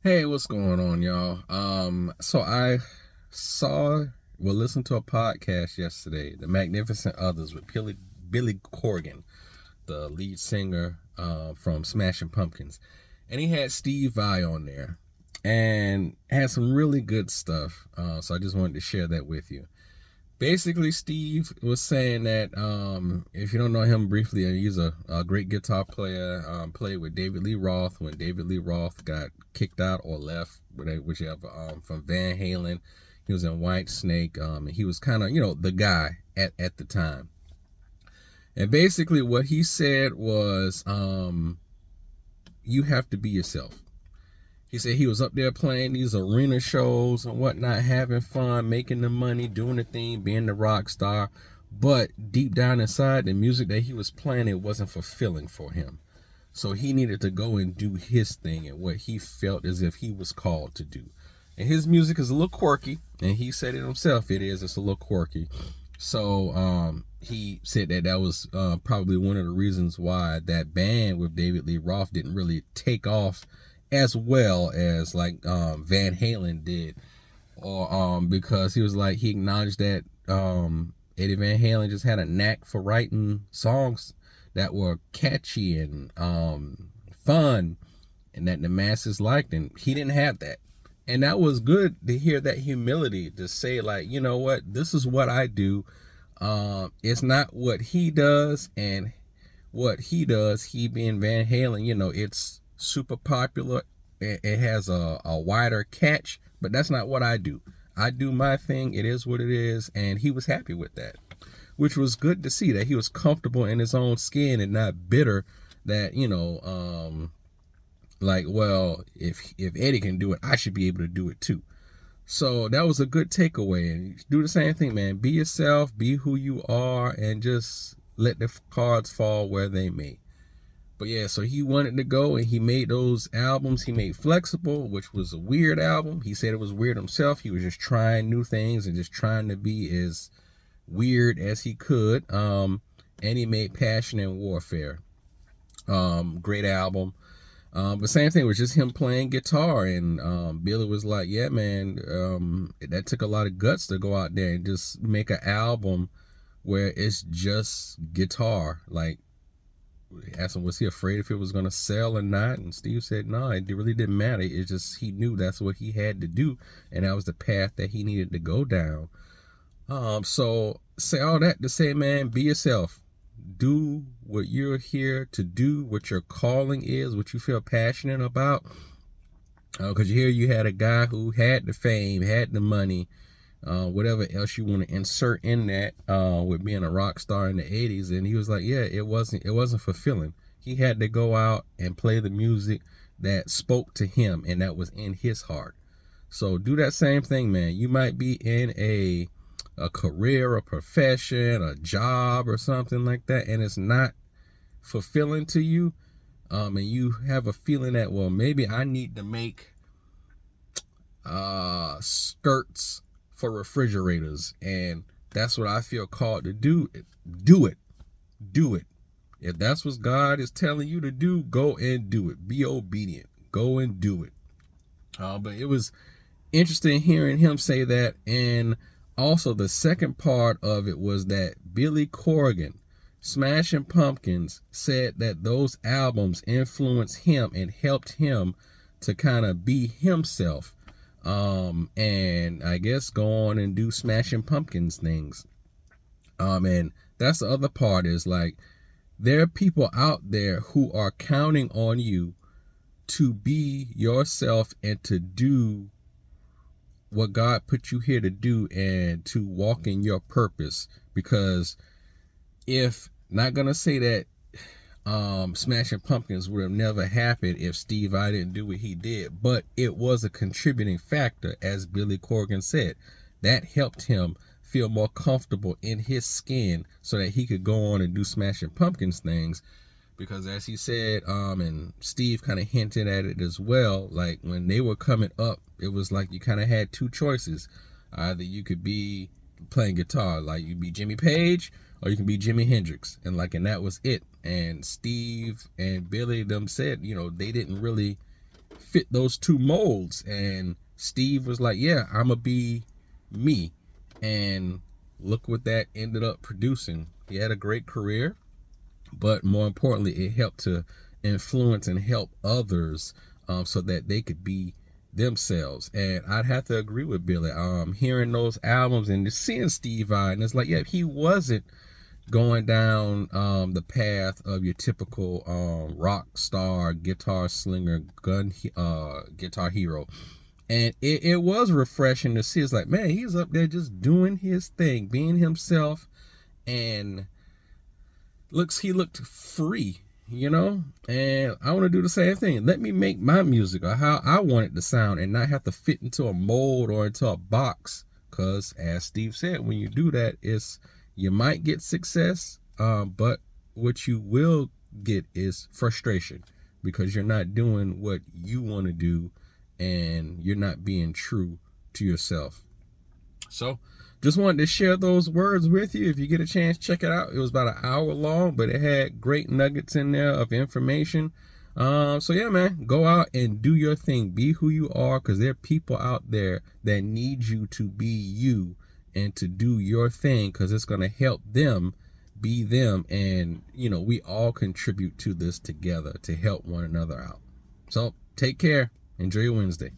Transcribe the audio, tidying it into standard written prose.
Hey, what's going on, y'all? So I listened to a podcast yesterday, The Magnificent Others with Billy Corgan, the lead singer from Smashing Pumpkins. And he had Steve Vai on there and had some really good stuff. So I just wanted to share that with you. Basically, Steve was saying that if you don't know him briefly, he's a great guitar player. Played with David Lee Roth when David Lee Roth got kicked out or left, whichever, from Van Halen. He was in White Snake. And he was kind of, the guy at the time. And basically, what he said was, you have to be yourself. He said he was up there playing these arena shows and whatnot, having fun, making the money, doing the thing, being the rock star. But deep down inside, the music that he was playing, it wasn't fulfilling for him. So he needed to go and do his thing and what he felt as if he was called to do. And his music is a little quirky, and he said it himself. It's a little quirky. So he said that was probably one of the reasons why that band with David Lee Roth didn't really take off as well as like Van Halen did, or because he acknowledged that Eddie Van Halen just had a knack for writing songs that were catchy and fun, and that the masses liked, and he didn't have that. And that was good to hear that humility to say, like, you know what, this is what I do. It's not what he does, and what he does, he being Van Halen, it's super popular. It has a wider catch, but that's not what I do. I do my thing. It is what it is. And he was happy with that, which was good to see that he was comfortable in his own skin and not bitter that, like, well, if Eddie can do it, I should be able to do it too. So that was a good takeaway. And do the same thing, man. Be yourself, be who you are, and just let the cards fall where they may. But yeah, so he wanted to go and he made those albums. He made Flexible, which was a weird album. He said it was weird himself. He was just trying new things and just trying to be as weird as he could. And he made Passion and Warfare. Great album. But same thing, it was just him playing guitar, and Billy was like, yeah, man, that took a lot of guts to go out there and just make an album where it's just guitar. Like, asked him, was he afraid if it was going to sell or not? And Steve said, no, it really didn't matter. It's just he knew that's what he had to do, and that was the path that he needed to go down. So say all that to say, man, be yourself. Do what you're here to do, what your calling is, what you feel passionate about. Because here you had a guy who had the fame, had the money, whatever else you want to insert in that, with being a rock star in the 80s. And he was like, yeah, it wasn't fulfilling. He had to go out and play the music that spoke to him and that was in his heart. So do that same thing, man. You might be in a career, a profession, a job or something like that, and it's not fulfilling to you. And you have a feeling that, well, maybe I need to make skirts for refrigerators, and that's what I feel called to do. Do it. Do it. If that's what God is telling you to do, go and do it. Be obedient. Go and do it. But it was interesting hearing him say that. And also the second part of it was that Billy Corgan, Smashing Pumpkins, said that those albums influenced him and helped him to kind of be himself. And I guess go on and do Smashing Pumpkins things. And that's the other part, is like, there are people out there who are counting on you to be yourself and to do what God put you here to do and to walk in your purpose. Because if, not gonna say that Smashing Pumpkins would have never happened if Steve Vai didn't do what he did, but it was a contributing factor, as Billy Corgan said. That helped him feel more comfortable in his skin so that he could go on and do Smashing Pumpkins things. Because as he said, and Steve kind of hinted at it as well, like when they were coming up, it was like you kind of had two choices. Either you could be playing guitar, like you'd be Jimmy Page, or you can be Jimi Hendrix, and that was it. And Steve and Billy them said, they didn't really fit those two molds. And Steve was like, yeah, I'm gonna be me. And look what that ended up producing. He had a great career, but more importantly, it helped to influence and help others, so that they could be themselves. And I'd have to agree with Billy. Hearing those albums and just seeing Steve Vai, and it's like, yeah, he wasn't going down the path of your typical rock star, guitar slinger, guitar hero. And it was refreshing to see. It's like, man, he's up there just doing his thing, being himself, and he looked free, you know. And I want to do the same thing. Let me make my music or how I want it to sound, and not have to fit into a mold or into a box. Because as Steve said, when you do that, you might get success, but what you will get is frustration, because you're not doing what you want to do, and you're not being true to yourself. So just wanted to share those words with you. If you get a chance, check it out. It was about an hour long, but it had great nuggets in there of information. So yeah, man, go out and do your thing. Be who you are, because there are people out there that need you to be you and to do your thing, because it's going to help them be them. And, you know, we all contribute to this together to help one another out. So take care. Enjoy your Wednesday.